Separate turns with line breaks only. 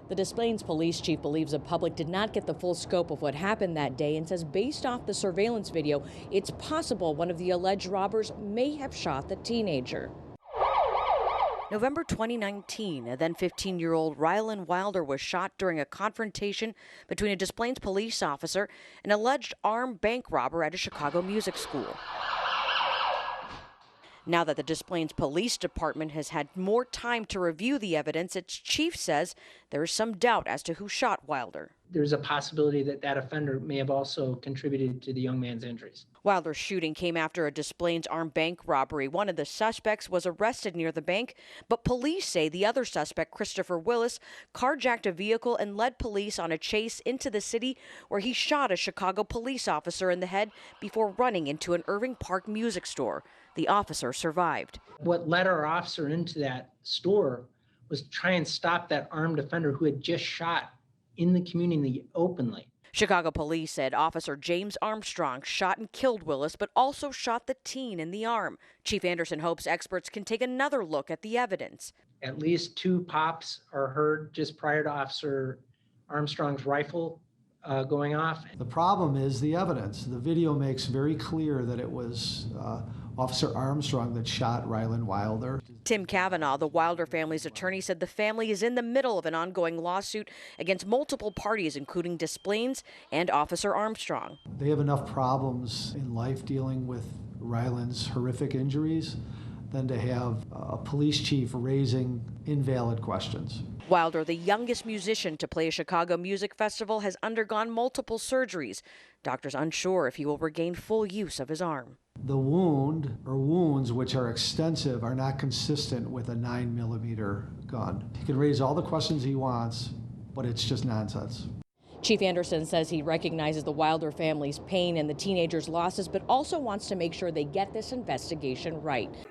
The Des Plaines police chief believes the public did not get the full scope of what happened that day and says based off the surveillance video, it's possible one of the alleged robbers may have shot the teenager. November 2019, a then 15-year-old Rylan Wilder was shot during a confrontation between a Des Plaines police officer and an alleged armed bank robber at a Chicago music school. Now that the Des Plaines Police Department has had more time to review the evidence, its chief says there is some doubt as to who shot Wilder.
There's a possibility that that offender may have also contributed to the young man's injuries.
Wilder's shooting came after a Des Plaines armed bank robbery. One of the suspects was arrested near the bank, but police say the other suspect, Christopher Willis, carjacked a vehicle and led police on a chase into the city where he shot a Chicago police officer in the head before running into an Irving Park music store. The officer survived.
What led our officer into that store was to try and stop that armed offender who had just shot in the community openly.
Chicago police said Officer James Armstrong shot and killed Willis, but also shot the teen in the arm. Chief Anderson hopes experts can take another look at the evidence.
At least 2 pops are heard just prior to Officer Armstrong's rifle going off.
The problem is the evidence. The video makes very clear that it was Officer Armstrong that shot Rylan Wilder.
Tim Cavanaugh, the Wilder family's attorney, said the family is in the middle of an ongoing lawsuit against multiple parties, including Des Plaines and Officer Armstrong.
They have enough problems in life dealing with Rylan's horrific injuries than to have a police chief raising invalid questions.
Wilder, the youngest musician to play a Chicago music festival, has undergone multiple surgeries. Doctors unsure if he will regain full use of his arm.
The wound or wounds, which are extensive, are not consistent with a 9mm gun. He can raise all the questions he wants, but it's just nonsense.
Chief Anderson says he recognizes the Wilder family's pain and the teenagers' losses, but also wants to make sure they get this investigation right.